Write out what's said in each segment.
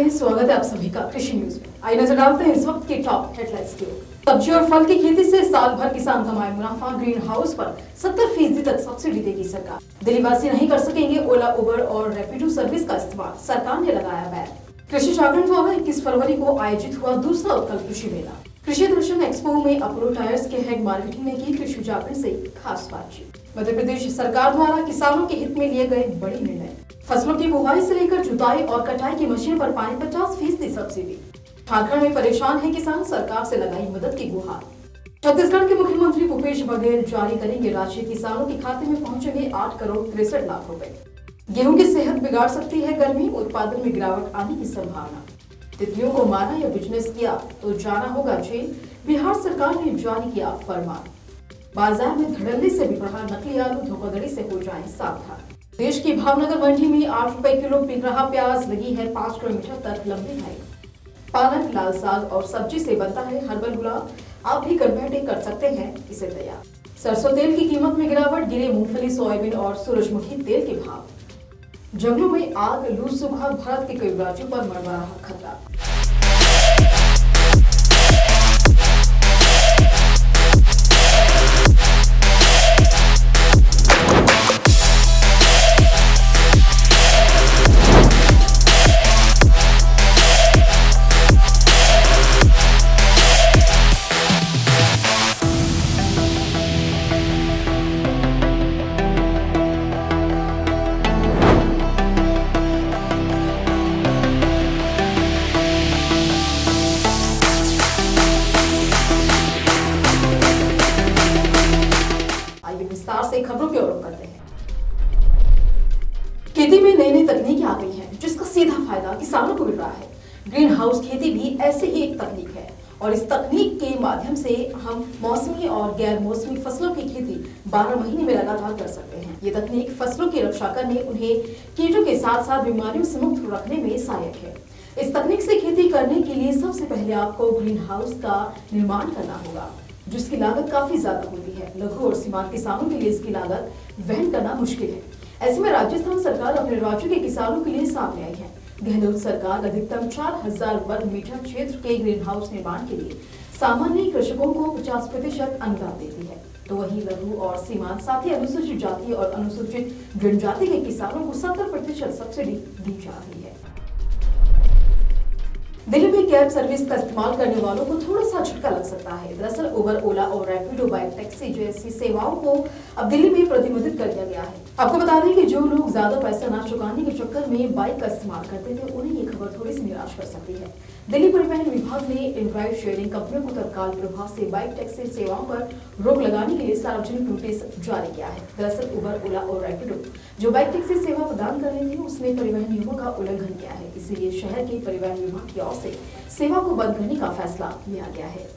हैं, स्वागत है आप सभी का कृषि न्यूज में। आइए नजर डालते हैं इस वक्त के टॉप हेडलाइंस की ओर। सब्जी और फल की खेती से साल भर किसान कमाए मुनाफा, ग्रीन हाउस पर 70% तक सब्सिडी देगी सरकार। दिल्ली वासी नहीं कर सकेंगे ओला, उबर और रैपिडो सर्विस का इस्तेमाल, सरकार ने लगाया बैन। कृषि जागरण द्वारा 21 फरवरी को आयोजित हुआ दूसरा उत्कल कृषि मेला। कृषि दर्शन एक्सपो में अपोलो टायर्स के हेड मार्केटिंग ने की कृषि जागरण से खास बातचीत। मध्य प्रदेश सरकार द्वारा किसानों के हित में लिए गए बड़े निर्णय। फसलों की बुआई से लेकर जुताई और कटाई की मशीन पर पाएं 50% सब्सिडी। झारखंड में परेशान है किसान, सरकार से लगाई मदद की गुहार। छत्तीसगढ़ के मुख्यमंत्री भूपेश बघेल जारी करेंगे राशि, किसानों के खाते में पहुंचेंगे 8 करोड़ 63 लाख रुपए। गेहूं की सेहत बिगाड़ सकती है गर्मी, उत्पादन में गिरावट आने की संभावना। तितलियों को मारा या बिजनेस किया तो जाना होगा जेल, बिहार सरकार ने जारी किया फरमान। बाजार में धड़ल्ले से बिक रहा नकली आलू, धोखाधड़ी से हो जाएं सावधान। देश की भावनगर मंडी में 8 रुपए किलो बिक रहा प्याज, लगी है 5 किलोमीटर तक लंबी लाइन। पालक, लाल साग और सब्जी से बनता है हर्बल गुलाब, आप भी घर बैठे कर सकते हैं इसे तैयार। सरसों तेल की कीमत में गिरावट, गिरे मूंगफली, सोयाबीन और सूरजमुखी तेल के भाव। जंगलों में आग, लू सूखा, भारत के कई राज्यों पर मंडरा रहा खतरा। से खबरों की ओर करते हैं। खेती में नई नई तकनीकें आ गई हैं, जिसका सीधा फायदा किसानों को मिल रहा है। ग्रीन हाउस खेती भी ऐसे ही एक तकनीक है और इस तकनीक के माध्यम से हम मौसमी और गैर मौसमी फसलों की खेती 12 महीने में लगातार कर सकते हैं। ये तकनीक फसलों की रक्षा करने, उन्हें कीटों के साथ साथ बीमारियों से मुक्त रखने में सहायक है। इस तकनीक से खेती करने के लिए सबसे पहले आपको ग्रीन हाउस का निर्माण करना होगा, जिसकी लागत काफी ज्यादा होती है। लघु और सीमांत किसानों के लिए इसकी लागत वहन करना मुश्किल है। ऐसे में राजस्थान सरकार अपने राज्य के किसानों के लिए सामने आई है। गहलोत सरकार अधिकतम 4000 वर्ग मीटर क्षेत्र के ग्रीन हाउस निर्माण के लिए सामान्य कृषकों को 50% अनुदान देती है, तो वहीं लघु और सीमांत, साथ ही अनुसूचित जाति और अनुसूचित जनजाति के किसानों को 70% सब्सिडी दी जा रही है। दिल्ली में कैब सर्विस का इस्तेमाल करने वालों को थोड़ा सा झटका लग सकता है। दरअसल उबर, ओला और रैपिडो बाइक टैक्सी जैसी सेवाओं को अब दिल्ली में प्रतिबंधित कर दिया गया है। आपको बता दें कि जो लोग ज्यादा पैसा न चुकाने के चक्कर में बाइक का इस्तेमाल करते थे, उन्हें ये खबर थोड़ी सी निराश कर सकती है। दिल्ली परिवहन विभाग ने इन राइड शेयरिंग कंपनियों को तत्काल प्रभाव से बाइक टैक्सी सेवाओं पर रोक लगाने के लिए सार्वजनिक नोटिस जारी किया है। दरअसल उबर, ओला और रैपिडो जो बाइक टैक्सी सेवा प्रदान कर रही थी, उसने परिवहन नियमों का उल्लंघन किया है। इसीलिए शहर के परिवहन विभाग की ओर से सेवा को बंद करने का फैसला लिया गया है।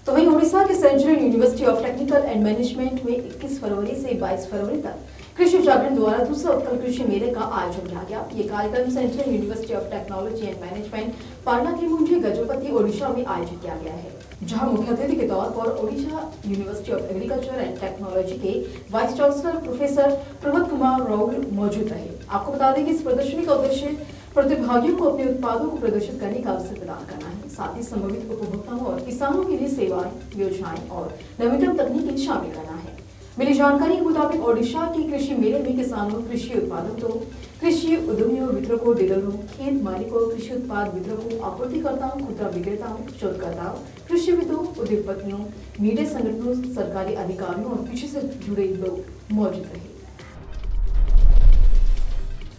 तो वहीं ओडिशा के central university of technical and management में 21 फरवरी से 22 फरवरी तक कृषि जागरण द्वारा दूसरा उत्कल कृषि मेले का आयोजन किया गया। ये कार्यक्रम central university of technology and management Patna के मुंजे गजपति ओडिशा में आयोजित किया गया है, जहां मुख्य अतिथि के तौर पर Odisha university of agriculture and technology के vice chancellor professor Pramod Kumar Rahul मौजूद रहे। आपको बता दें कि इस प्रदर्शनी का उद्देश्य प्रतिभागियों को अपने उत्पादों को प्रदर्शित करने का अवसर प्रदान करना है, साथ ही संबंधित उपभोक्ताओं और किसानों के लिए सेवाएं, योजनाएं और नवीनतम तकनीकें शामिल करना है। मिली जानकारी के मुताबिक ओडिशा के कृषि मेले में किसानों, कृषि उत्पादकों, कृषि उद्यमियों, वितरकों, डीलरों, खेत मालिकों, कृषि उत्पाद वितरकों, आपूर्तिकर्ताओं, खुदरा विक्रेताओं, शोधकर्ताओं, कृषिविदों, उद्योगपतियों, मीडिया संगठनों, सरकारी अधिकारियों और कृषि से जुड़े लोग मौजूद रहे।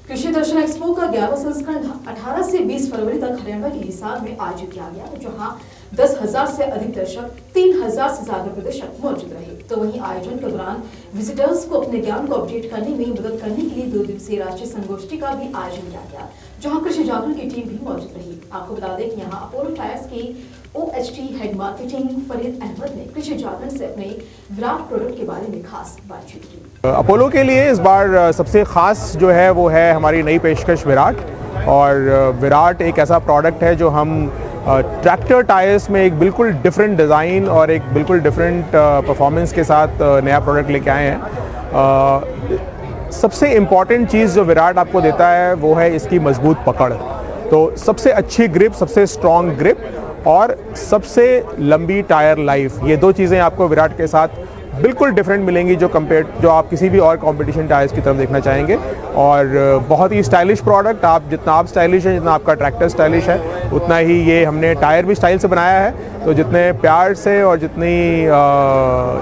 कृषि दर्शन एक्सपो का 11वां संस्करण 18 से 20 फरवरी तक हरियाणा के हिसार में आयोजित किया गया, जहां 10,000 से अधिक दर्शक, 3,000 से ज्यादा प्रदर्शक मौजूद रहे। तो वहीं आयोजन के दौरान विजिटर्स को अपने ज्ञान को अपडेट करने में मदद करने के लिए 2 दिवसीय राष्ट्रीय संगोष्ठी का भी आयोजन किया गया, जहां कृषि जागरण की टीम भी मौजूद रही। आपको बता दें कि यहाँ अपोलो टायर्स के OHT head marketing Farid Ahmed ने कृषि जागरण से अपने विराट प्रोडक्ट के बारे में खास बातचीत की। अपोलो के लिए इस बार सबसे खास जो है वो है हमारी नई पेशकश विराट। और विराट एक ऐसा प्रोडक्ट है जो हम ट्रैक्टर टायर्स में एक बिल्कुल डिफरेंट डिज़ाइन और एक बिल्कुल डिफरेंट परफॉर्मेंस के साथ नया प्रोडक्ट लेके आए हैं। सबसे इम्पॉर्टेंट चीज़ जो विराट आपको देता है वो है इसकी मजबूत पकड़। तो सबसे अच्छी ग्रिप, सबसे स्ट्रॉन्ग ग्रिप और सबसे लंबी टायर लाइफ, ये दो चीज़ें आपको विराट के साथ बिल्कुल डिफरेंट मिलेंगी जो आप किसी भी और कंपटीशन टायर्स की तरफ देखना चाहेंगे। और बहुत ही स्टाइलिश प्रोडक्ट, जितना आप स्टाइलिश हैं, जितना आपका ट्रैक्टर स्टाइलिश है, उतना ही ये हमने टायर भी स्टाइल से बनाया है। तो जितने प्यार से और जितनी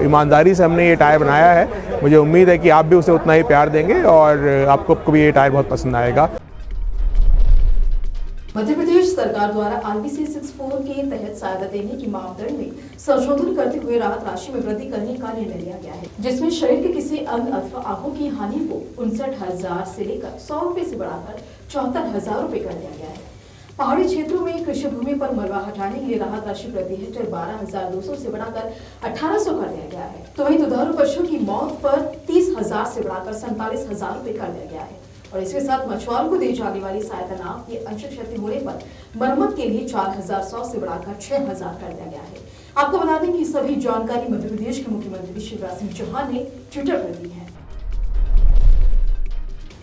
ईमानदारी से हमने ये टायर बनाया है, मुझे उम्मीद है कि आप भी उसे उतना ही प्यार देंगे और आपको भी ये टायर बहुत पसंद आएगा। मध्य प्रदेश सरकार द्वारा RBC 64 के तहत सहायता देने की मापदंड में संशोधन करते हुए राहत राशि में वृद्धि करने का निर्णय लिया गया है, जिसमें शरीर के किसी अंग अथवा आंखों की हानि को 59,000 से लेकर 100 रुपए से बढ़ाकर 74,000 रुपए कर दिया गया है। पहाड़ी क्षेत्रों में कृषि भूमि पर मलबा हटाने के लिए राहत राशि प्रति हेक्टेयर 12,200 से बढ़ाकर 1,800 कर दिया गया है। तो वहीं दुधारू पशुओं की मौत पर 30,000 से बढ़ाकर 47,000 रुपए कर दिया गया है। और इसके साथ मछुआरों को दी जाने वाली सहायता नाव की अंशिक क्षति होने पर मरम्मत के लिए 4,100 से बढ़ाकर 6,000 कर दिया गया है। आपको बता दें कि सभी जानकारी मध्य प्रदेश के मुख्यमंत्री शिवराज सिंह चौहान ने ट्विटर पर दी है।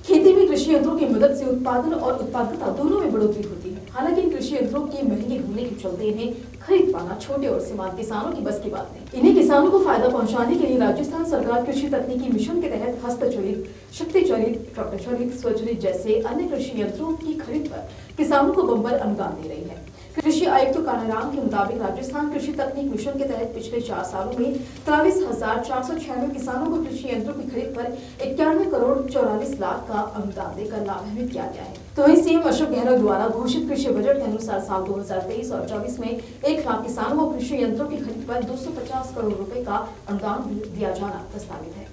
खेती में कृषि यंत्रों की मदद से उत्पादन और उत्पादकता दोनों में बढ़ोतरी होती है। हालांकि इन कृषि यंत्रों के महंगे होने के चलते इन्हें खरीद पाना छोटे और सीमांत किसानों की बस की बात नहीं। इन्हीं किसानों को फायदा पहुंचाने के लिए राजस्थान सरकार कृषि तकनीकी मिशन के तहत हस्तचलित, शक्ति चलित, ट्रैक्टर चलित, स्वचलित जैसे अन्य कृषि यंत्रों की खरीद पर किसानों को बम्पर अनुदान दे रही है। कृषि आयुक्त कानाराम के मुताबिक राजस्थान कृषि तकनीक मिशन के तहत पिछले 4 सालों में 23,496 किसानों को कृषि यंत्रों की खरीद पर 91 करोड़ 44 लाख का अनुदान देकर लाभान्वित किया गया है। तो वहीं सीएम अशोक गहलोत द्वारा घोषित कृषि बजट के अनुसार साल 2023 और 24 में 1 लाख किसानों को कृषि यंत्रों की खरीद पर 250 करोड़ रुपए का अनुदान भी दिया जाना प्रस्तावित है।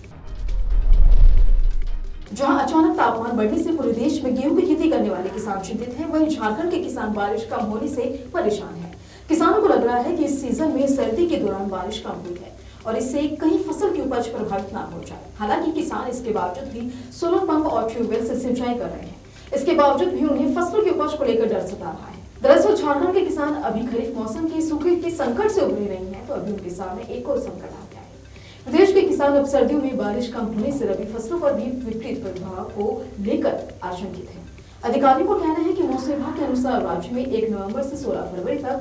जहां अचानक तापमान बढ़ने से पूरे देश में गेहूं की खेती करने वाले किसान चिंतित हैं, वहीं झारखंड के किसान बारिश कम होने से परेशान हैं। किसानों को लग रहा है कि इस सीजन में सर्दी के दौरान बारिश कम हुई है और इससे कहीं फसल की उपज प्रभावित न हो जाए। हालांकि किसान इसके बावजूद भी सोलर पंप और ट्यूबवेल से सिंचाई कर रहे हैं। इसके बावजूद भी उन्हें फसलों की उपज को लेकर डर सता रहा है। दरअसल झारखंड के किसान अभी खरीफ मौसम के सूखे के संकट से उभरे नहीं है, तो अभी उनके सामने एक और संकट आ गया है। प्रदेश के किसान अब सर्दियों में बारिश कम होने से रबी फसलों पर भी विपरीत प्रभाव को लेकर आशंकित हैं। अधिकारियों का कहना है कि मौसम विभाग के अनुसार राज्य में 1 नवंबर से 16 फरवरी तक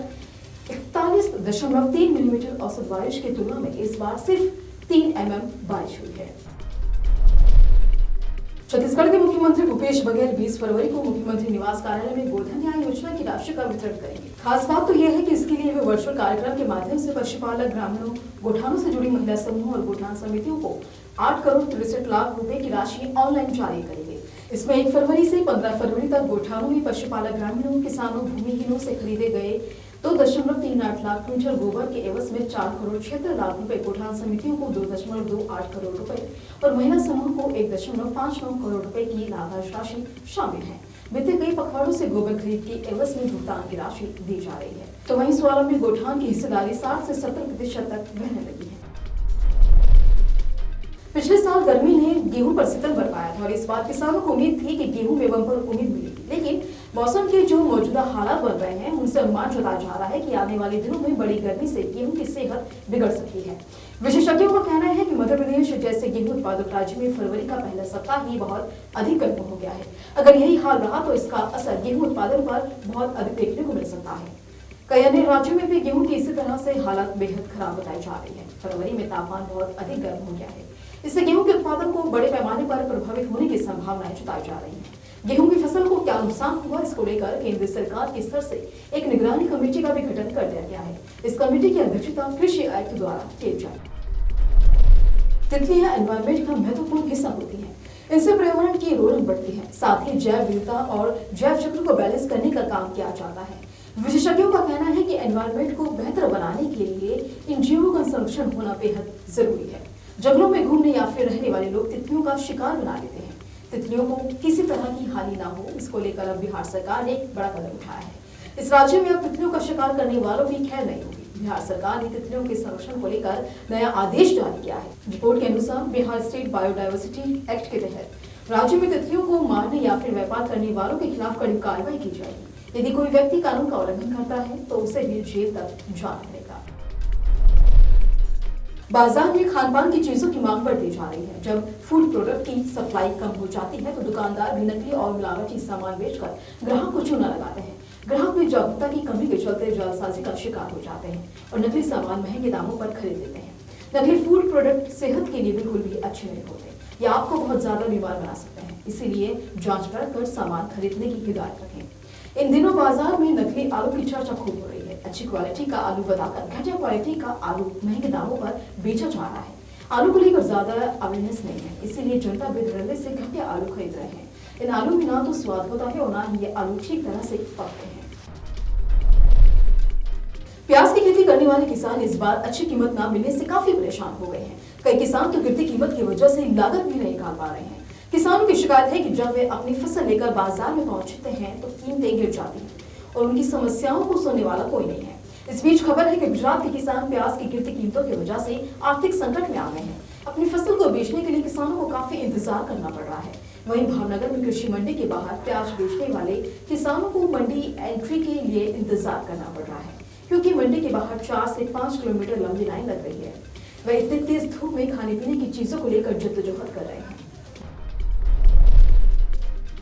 41.3 मिलीमीटर औसत बारिश की तुलना में इस बार सिर्फ 3 mm बारिश हुई है। छत्तीसगढ़ के मुख्यमंत्री भूपेश बघेल 20 फरवरी को मुख्यमंत्री निवास कार्यालय में गोधन न्याय योजना की राशि का वितरण करेंगे। खास बात तो यह है कि इसके लिए वे वर्चुअल कार्यक्रम के माध्यम से पशुपालक, ग्रामीणों, गोठानों से जुड़ी महिला समूह और गोठान समितियों को 8 करोड़ 63 लाख रुपए की राशि ऑनलाइन जारी करेंगे। इसमें 1 फरवरी से 15 फरवरी तक गोठानों में पशुपालक, ग्रामीणों, किसानों, भूमिहीनों से खरीदे गए 2.38 लाख क्विंटल गोबर के एवज में 4 करोड़ 76 लाख रुपए, गोठान समितियों को 2.28 करोड़ रुपए और महिला समूह को 1.59 करोड़ रुपए की लाभांश राशि शामिल है। बीते कई पखवाड़ों से गोबर खरीद के एवज में भुगतान की राशि दी जा रही है। तो वहीं स्वावलंबी में गोठान की हिस्सेदारी 60 से 70% तक रहने लगी है। पिछले साल गर्मी ने गेहूं पर सितम बरपाया था और इस बार किसानों को उम्मीद थी कि गेहूं में बम्पर उम्मीद मिलेगी, लेकिन मौसम के जो मौजूदा हालात बन रहे हैं उनसे अनुमान जताया जा रहा है कि आने वाले दिनों में बड़ी गर्मी से गेहूं की सेहत बिगड़ सकती है। विशेषज्ञों का कहना है कि मध्य प्रदेश जैसे गेहूं उत्पादक राज्य में फरवरी का पहला सप्ताह ही बहुत अधिक गर्म हो गया है। अगर यही हाल रहा तो इसका असर गेहूं उत्पादन पर बहुत अधिक देखने को मिल सकता है। कई अन्य राज्यों में भी गेहूं की इसी तरह से हालत बेहद खराब बताई जा रही है। फरवरी में तापमान बहुत अधिक गर्म हो गया है, इससे गेहूं के उत्पादन को बड़े पैमाने पर प्रभावित होने की संभावनाएं जताई जा रही हैं। गेहूं की फसल को क्या नुकसान हुआ, इसको लेकर केंद्र सरकार के स्तर से एक निगरानी कमेटी का भी गठन कर दिया गया है। इस कमेटी की अध्यक्षता कृषि आयुक्त द्वारा की जाएगी। तितलियां एनवायरमेंट का महत्वपूर्ण हिस्सा होती हैं। इनसे पर्यावरण की रौनक बढ़ती है, साथ ही जैव विविधता और जैव चक्र को बैलेंस करने का काम किया जाता है। विशेषज्ञों का कहना है कि एनवायरमेंट को बेहतर बनाने के लिए इन जीवों का संरक्षण होना बेहद जरूरी है। जंगलों में घूमने या फिर रहने वाले लोग तितलियों का शिकार बना लेते हैं। तितलियों को किसी तरह की हानि ना हो, इसको लेकर अब बिहार सरकार ने एक बड़ा कदम उठाया है। इस राज्य में अब तितलियों का शिकार करने वालों की खैर नहीं होगी। बिहार सरकार ने तितलियों के संरक्षण को लेकर नया आदेश जारी किया है। रिपोर्ट के अनुसार बिहार स्टेट बायोडायवर्सिटी एक्ट के तहत राज्य में तितलियों को मारने या फिर व्यापार करने वालों के खिलाफ कड़ी कार्रवाई की जाएगी। यदि कोई व्यक्ति कानून का उल्लंघन करता है तो उसे भी जेल तक जाना पड़ेगा। बाजार में खान पान की चीजों की मांग बढ़ती जा रही है। जब फूड प्रोडक्ट की सप्लाई कम हो जाती है तो दुकानदार भी नकली और मिलावटी सामान बेचकर ग्राहक को चूना लगाते हैं। ग्राहक भी जागरूकता की कमी के चलते जालसाजी का शिकार हो जाते हैं और नकली सामान महंगे दामों पर खरीद लेते हैं। नकली फूड प्रोडक्ट सेहत के लिए बिल्कुल भी अच्छे नहीं होते, ये आपको बहुत ज्यादा बीमार बना सकते हैं। इसीलिए जांच परख कर सामान खरीदने की हिदायत रखें। इन दिनों बाजार में नकली आलू की चर्चा खूब हो रही है। अच्छी क्वालिटी का आलू बताकर घटिया क्वालिटी का आलू महंगे दामों पर बेचा जा रहा है। आलू को लेकर ज्यादा अवेयरनेस नहीं है, इसीलिए जनता बेधड़े से घटिया आलू खरीद रहे हैं। इन आलू में ना तो स्वाद होता है और ना ही ये आलू ठीक तरह से पकते हैं। प्याज की खेती करने वाले किसान इस बार अच्छी कीमत ना मिलने से काफी परेशान हो गए हैं। कई किसान तो गिरती कीमत की वजह से लागत भी नहीं निकाल पा रहे हैं। किसानों की शिकायत है कि जब वे अपनी फसल लेकर बाजार में पहुंचते हैं तो कीमतें गिर जाती हैं और उनकी समस्याओं को सुनने वाला कोई नहीं है। इस बीच खबर है कि गुजरात के किसान प्याज की गिरती कीमतों की वजह से आर्थिक संकट में आ गए हैं। अपनी फसल को बेचने के लिए किसानों को काफी इंतजार करना पड़ रहा है। वहीं भावनगर में कृषि मंडी के बाहर प्याज बेचने वाले किसानों को मंडी एंट्री के लिए इंतजार करना पड़ रहा है, क्योंकि मंडी के बाहर 4 से 5 किलोमीटर लंबी लाइन लग रही है। वह इतनी तेज धूप में खाने पीने की चीजों को लेकर जद्दोजहद कर रहे हैं।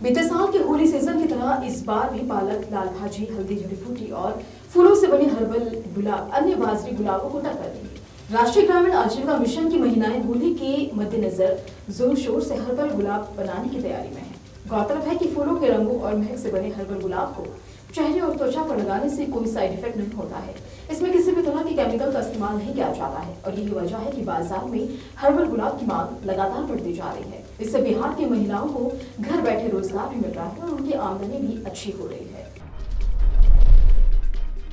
बीते साल के होली सीजन की तरह इस बार भी पालक, लाल भाजी, हल्दी, जड़ी बूटी और फूलों से बने हर्बल गुलाब अन्य बाजरी गुलाबों को टक्कर देंगे। राष्ट्रीय ग्रामीण आजीविका मिशन की महिलाएं होली के मद्देनजर जोर शोर से हर्बल गुलाब बनाने की तैयारी में है। गौरतलब है कि फूलों के रंगों और महक से बने हर्बल गुलाब को चेहरे और त्वचा पर लगाने से कोई साइड इफेक्ट नहीं होता है। इसमें किसी भी तरह के केमिकल का इस्तेमाल नहीं किया जाता है और यही वजह है कि बाजार में हर्बल गुलाब की मांग लगातार बढ़ती जा रही है। इससे बिहार की महिलाओं को घर बैठे रोजगार भी मिल रहा है और उनकी आमदनी भी अच्छी हो रही है।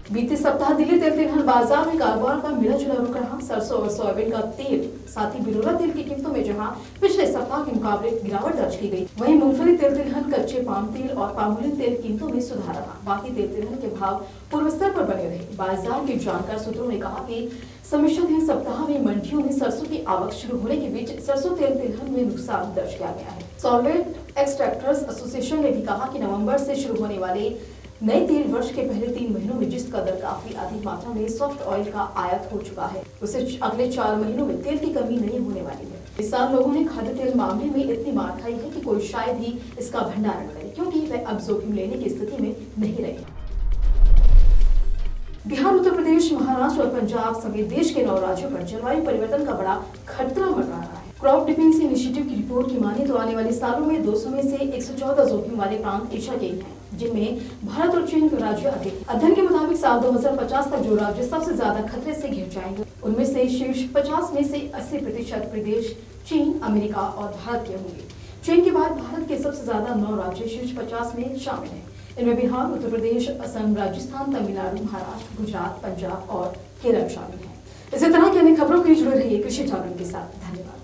बीते सप्ताह दिल्ली तेल तिलहन बाजार में कारोबार का मिला जुला रुख रहा। सरसों और सोयाबीन का तेल, साथ ही बिलोरा तेल की कीमतों में जहां पिछले सप्ताह के मुकाबले गिरावट दर्ज की गई, वहीं मूंगफली, तेल तिलहन, कच्चे पाम तेल और पामोलिन तेल कीमतों में सुधार रहा। बाकी तेल तिलहन के भाव पूर्व स्तर पर बने रहे। बाजार के जानकार सूत्रों ने कहा कि समिश्रहीन सप्ताह में मंडियों में सरसों की आवक शुरू होने के बीच सरसों तेल तिलहन में नुकसान दर्ज किया गया है। सॉल्वेंट एक्सट्रैक्टर्स एसोसिएशन ने भी कहा कि नवंबर से शुरू होने वाले नए तेल वर्ष के पहले 3 महीनों में जिस कदर काफी अधिक मात्रा में सॉफ्ट ऑयल का आयात हो चुका है, उसे अगले 4 महीनों में तेल की कमी नहीं होने वाली है। इस साल लोगों ने खाद्य तेल मामले में इतनी मार खाई है कि कोई शायद ही इसका भंडारण करे, क्योंकि वे अब जोखिम लेने की स्थिति में नहीं रहे। बिहार, उत्तर प्रदेश, महाराष्ट्र और पंजाब समेत देश के 9 राज्यों पर जलवायु परिवर्तन का बड़ा खतरा मंडरा रहा है। क्रॉप डिपेंडेंसी इनिशिएटिव की रिपोर्ट की माने तो आने वाले सालों में 200 में से 114 जोखिम वाले प्रांत एशिया के हैं, जिनमें भारत और चीन के राज्य अधिक। अध्ययन के मुताबिक साल 2050 तक जो राज्य सबसे ज्यादा खतरे से घिर जाएंगे, उनमें से शीर्ष 50 में से 80% प्रदेश चीन, अमेरिका और भारत के होंगे। चीन के बाद भारत के सबसे ज्यादा 9 राज्य शीर्ष 50 में शामिल हैं। इनमें बिहार, उत्तर प्रदेश, असम, राजस्थान, तमिलनाडु, महाराष्ट्र, गुजरात, पंजाब और केरल शामिल हैं। इसी तरह की अन्य खबरों के लिए जुड़े रहिए कृषि जागरण के साथ। धन्यवाद।